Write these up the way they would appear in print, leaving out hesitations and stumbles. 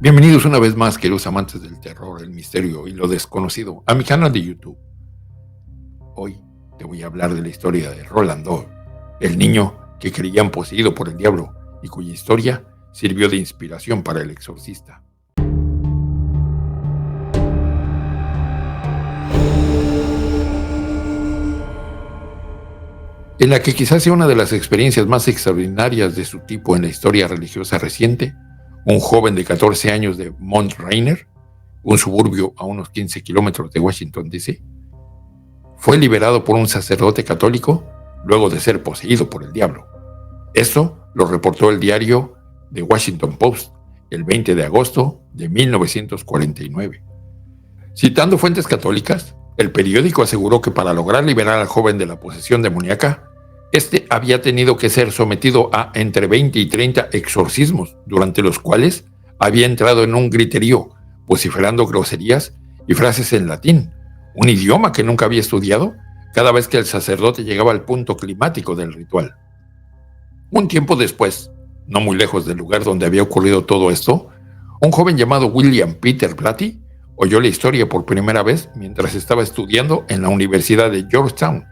Bienvenidos una vez más, queridos amantes del terror, el misterio y lo desconocido, a mi canal de YouTube. Hoy te voy a hablar de la historia de Roland Doe, el niño que creían poseído por el diablo y cuya historia sirvió de inspiración para El Exorcista. En la que quizás sea una de las experiencias más extraordinarias de su tipo en la historia religiosa reciente, un joven de 14 años de Mount Rainier, un suburbio a unos 15 kilómetros de Washington, D.C., fue liberado por un sacerdote católico luego de ser poseído por el diablo. Esto lo reportó el diario The Washington Post el 20 de agosto de 1949. Citando fuentes católicas, el periódico aseguró que para lograr liberar al joven de la posesión demoníaca, este había tenido que ser sometido a entre 20 y 30 exorcismos, durante los cuales había entrado en un griterío, vociferando groserías y frases en latín, un idioma que nunca había estudiado, cada vez que el sacerdote llegaba al punto climático del ritual. Un tiempo después, no muy lejos del lugar donde había ocurrido todo esto, un joven llamado William Peter Blatty oyó la historia por primera vez mientras estaba estudiando en la Universidad de Georgetown.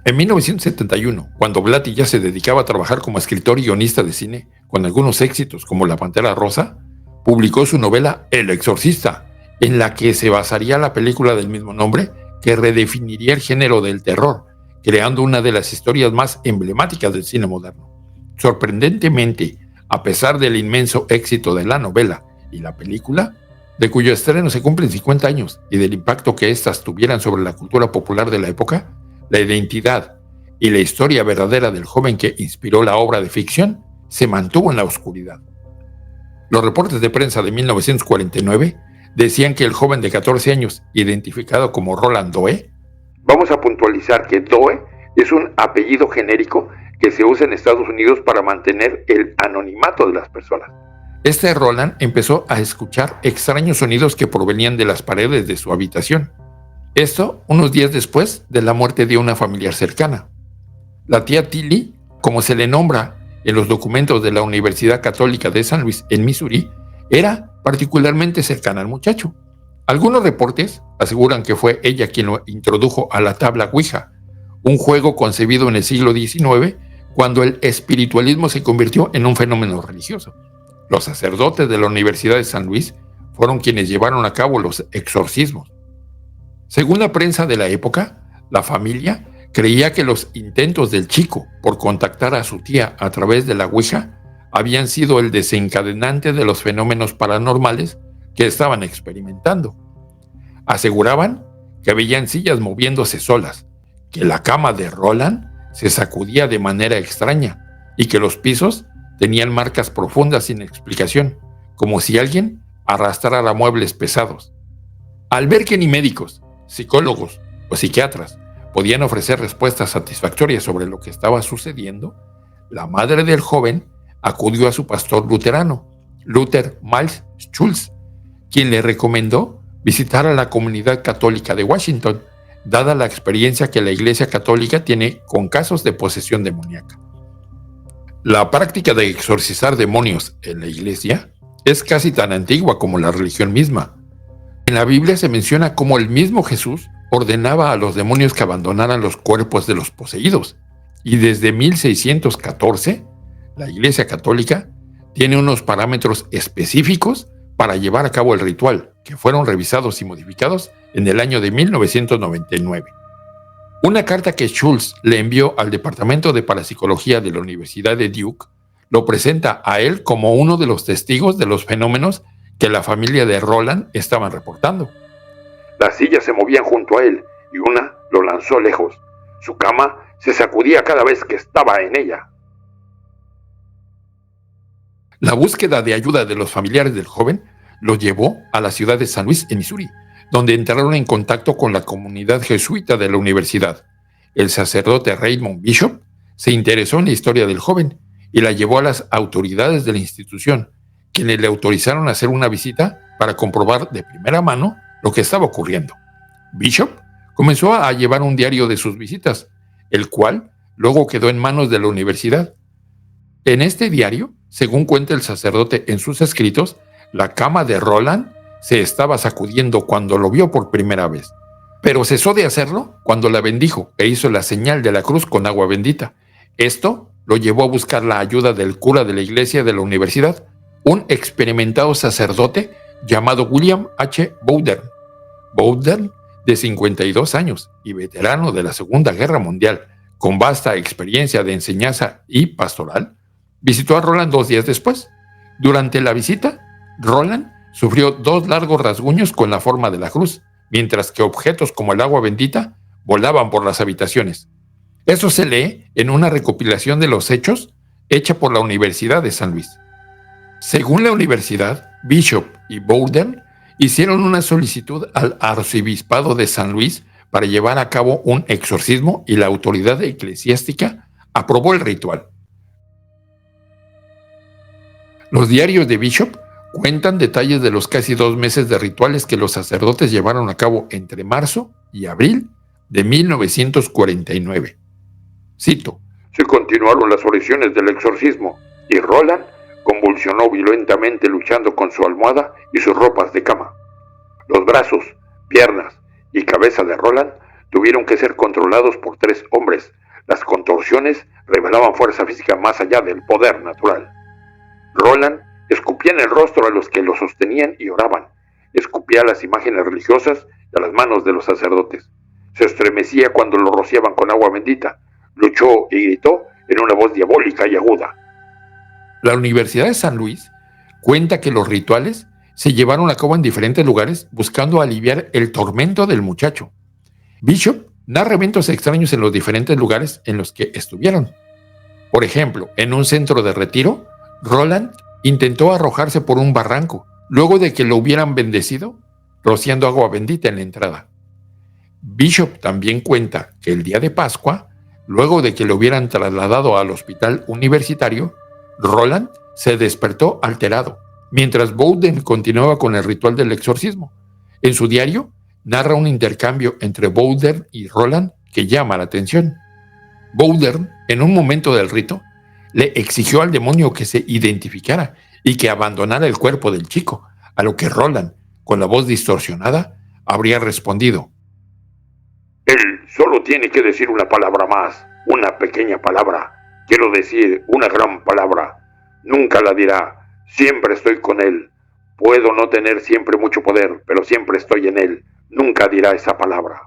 En 1971, cuando Blatty ya se dedicaba a trabajar como escritor y guionista de cine, con algunos éxitos como La Pantera Rosa, publicó su novela El Exorcista, en la que se basaría la película del mismo nombre, que redefiniría el género del terror, creando una de las historias más emblemáticas del cine moderno. Sorprendentemente, a pesar del inmenso éxito de la novela y la película, de cuyo estreno se cumplen 50 años, y del impacto que éstas tuvieran sobre la cultura popular de la época, la identidad y la historia verdadera del joven que inspiró la obra de ficción se mantuvo en la oscuridad. Los reportes de prensa de 1949 decían que el joven de 14 años, identificado como Roland Doe, vamos a puntualizar que Doe es un apellido genérico que se usa en Estados Unidos para mantener el anonimato de las personas. Este Roland empezó a escuchar extraños sonidos que provenían de las paredes de su habitación. Esto unos días después de la muerte de una familiar cercana. La tía Tilly, como se le nombra en los documentos de la Universidad Católica de San Luis en Missouri, era particularmente cercana al muchacho. Algunos reportes aseguran que fue ella quien lo introdujo a la tabla Ouija, un juego concebido en el siglo XIX cuando el espiritualismo se convirtió en un fenómeno religioso. Los sacerdotes de la Universidad de San Luis fueron quienes llevaron a cabo los exorcismos. Según la prensa de la época, la familia creía que los intentos del chico por contactar a su tía a través de la Ouija habían sido el desencadenante de los fenómenos paranormales que estaban experimentando. Aseguraban que veían sillas moviéndose solas, que la cama de Roland se sacudía de manera extraña y que los pisos tenían marcas profundas sin explicación, como si alguien arrastrara muebles pesados. Al ver que ni médicos, psicólogos o psiquiatras podían ofrecer respuestas satisfactorias sobre lo que estaba sucediendo, la madre del joven acudió a su pastor luterano, Luther Miles Schultz, quien le recomendó visitar a la comunidad católica de Washington, dada la experiencia que la Iglesia Católica tiene con casos de posesión demoníaca. La práctica de exorcizar demonios en la Iglesia es casi tan antigua como la religión misma. En la Biblia se menciona cómo el mismo Jesús ordenaba a los demonios que abandonaran los cuerpos de los poseídos, y desde 1614, la Iglesia Católica tiene unos parámetros específicos para llevar a cabo el ritual, que fueron revisados y modificados en el año de 1999. Una carta que Schultz le envió al Departamento de Parapsicología de la Universidad de Duke lo presenta a él como uno de los testigos de los fenómenos que la familia de Roland estaban reportando. Las sillas se movían junto a él y una lo lanzó lejos. Su cama se sacudía cada vez que estaba en ella. La búsqueda de ayuda de los familiares del joven lo llevó a la ciudad de San Luis, en Missouri, donde entraron en contacto con la comunidad jesuita de la universidad. El sacerdote Raymond Bishop se interesó en la historia del joven y la llevó a las autoridades de la institución, quienes le autorizaron a hacer una visita para comprobar de primera mano lo que estaba ocurriendo. Bishop comenzó a llevar un diario de sus visitas, el cual luego quedó en manos de la universidad. En este diario, según cuenta el sacerdote en sus escritos, La cama de Roland se estaba sacudiendo cuando lo vio por primera vez, pero cesó de hacerlo cuando la bendijo e hizo la señal de la cruz con agua bendita. Esto lo llevó a buscar la ayuda del cura de la iglesia de la universidad, un experimentado sacerdote llamado William H. Bowdern. Bowdern, de 52 años y veterano de la Segunda Guerra Mundial, con vasta experiencia de enseñanza y pastoral, visitó a Roland 2 días después. Durante la visita, Roland sufrió 2 largos rasguños con la forma de la cruz, mientras que objetos como el agua bendita volaban por las habitaciones. Eso se lee en una recopilación de los hechos hecha por la Universidad de San Luis. Según la universidad, Bishop y Bowdern hicieron una solicitud al arzobispado de San Luis para llevar a cabo un exorcismo y la autoridad eclesiástica aprobó el ritual. Los diarios de Bishop cuentan detalles de los casi 2 meses de rituales que los sacerdotes llevaron a cabo entre marzo y abril de 1949. Cito: se continuaron las oraciones del exorcismo y Roland convulsionó violentamente luchando con su almohada y sus ropas de cama. Los brazos, piernas y cabeza de Roland tuvieron que ser controlados por 3 hombres. Las contorsiones revelaban fuerza física más allá del poder natural. Roland escupía en el rostro a los que lo sostenían y oraban. Escupía a las imágenes religiosas y a las manos de los sacerdotes. Se estremecía cuando lo rociaban con agua bendita. Luchó y gritó en una voz diabólica y aguda. La Universidad de San Luis cuenta que los rituales se llevaron a cabo en diferentes lugares buscando aliviar el tormento del muchacho. Bishop narra eventos extraños en los diferentes lugares en los que estuvieron. Por ejemplo, en un centro de retiro, Roland intentó arrojarse por un barranco luego de que lo hubieran bendecido, rociando agua bendita en la entrada. Bishop también cuenta que el día de Pascua, luego de que lo hubieran trasladado al hospital universitario, Roland se despertó alterado, mientras Bowdern continuaba con el ritual del exorcismo. En su diario, narra un intercambio entre Bowdern y Roland que llama la atención. Bowdern, en un momento del rito, le exigió al demonio que se identificara y que abandonara el cuerpo del chico, a lo que Roland, con la voz distorsionada, habría respondido: él solo tiene que decir una palabra más, una pequeña palabra. Quiero decir una gran palabra. Nunca la dirá. Siempre estoy con él. Puedo no tener siempre mucho poder, pero siempre estoy en él. Nunca dirá esa palabra.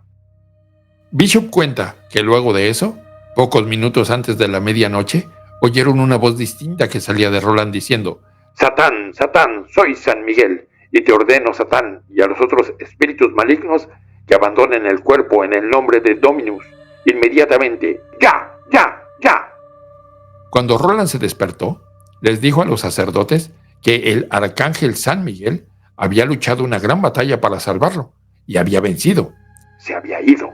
Bishop cuenta que luego de eso, pocos minutos antes de la medianoche, oyeron una voz distinta que salía de Roland diciendo: Satán, Satán, soy San Miguel, y te ordeno, Satán, y a los otros espíritus malignos que abandonen el cuerpo en el nombre de Dominus, inmediatamente. ¡Ya, ya, ya! Cuando Roland se despertó, les dijo a los sacerdotes que el arcángel San Miguel había luchado una gran batalla para salvarlo y había vencido. Se había ido.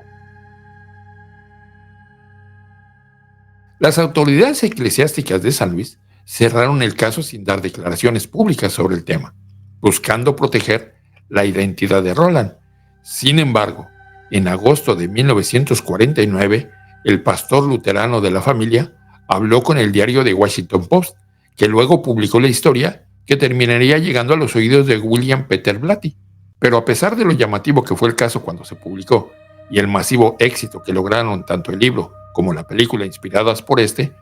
Las autoridades eclesiásticas de San Luis cerraron el caso sin dar declaraciones públicas sobre el tema, buscando proteger la identidad de Roland. Sin embargo, en agosto de 1949, el pastor luterano de la familia habló con el diario The Washington Post, que luego publicó la historia que terminaría llegando a los oídos de William Peter Blatty. Pero a pesar de lo llamativo que fue el caso cuando se publicó y el masivo éxito que lograron tanto el libro como la película inspiradas por este,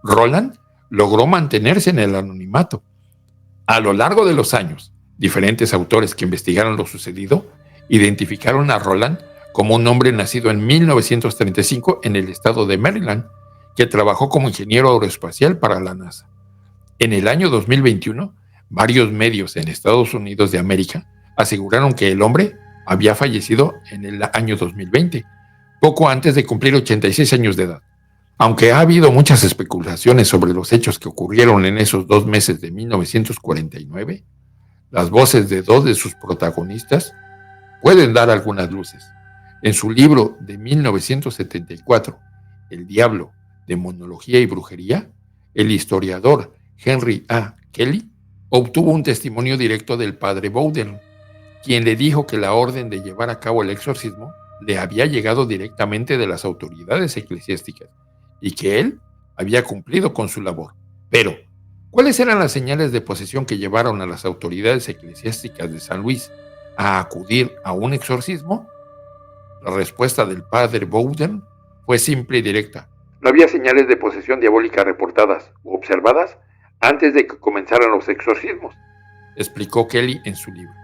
Roland logró mantenerse en el anonimato. A lo largo de los años, diferentes autores que investigaron lo sucedido identificaron a Roland como un hombre nacido en 1935 en el estado de Maryland, que trabajó como ingeniero aeroespacial para la NASA. En el año 2021, varios medios en Estados Unidos de América aseguraron que el hombre había fallecido en el año 2020, poco antes de cumplir 86 años de edad. Aunque ha habido muchas especulaciones sobre los hechos que ocurrieron en esos 2 meses de 1949, las voces de 2 de sus protagonistas pueden dar algunas luces. En su libro de 1974, El Diablo, Demonología y Brujería, el historiador Henry A. Kelly obtuvo un testimonio directo del padre Bowdern, quien le dijo que la orden de llevar a cabo el exorcismo le había llegado directamente de las autoridades eclesiásticas y que él había cumplido con su labor. Pero, ¿Cuáles eran las señales de posesión que llevaron a las autoridades eclesiásticas de San Luis a acudir a un exorcismo? La respuesta del padre Bowden fue simple y directa. No había señales de posesión diabólica reportadas o observadas antes de que comenzaran los exorcismos, explicó Kelly en su libro.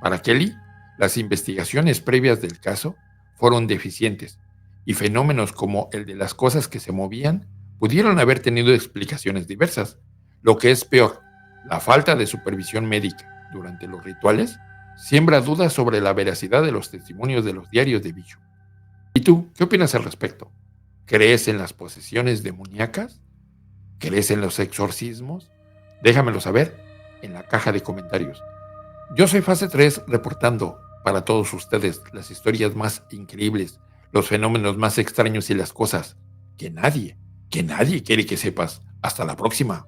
Para Kelly, las investigaciones previas del caso fueron deficientes y fenómenos como el de las cosas que se movían pudieron haber tenido explicaciones diversas. Lo que es peor, la falta de supervisión médica durante los rituales siembra dudas sobre la veracidad de los testimonios de los diarios de Bishop. ¿Y tú, qué opinas al respecto? ¿Crees en las posesiones demoníacas? ¿Crees en los exorcismos? Déjamelo saber en la caja de comentarios. Yo soy Fase 3 reportando para todos ustedes las historias más increíbles, los fenómenos más extraños y las cosas que nadie quiere que sepas. Hasta la próxima.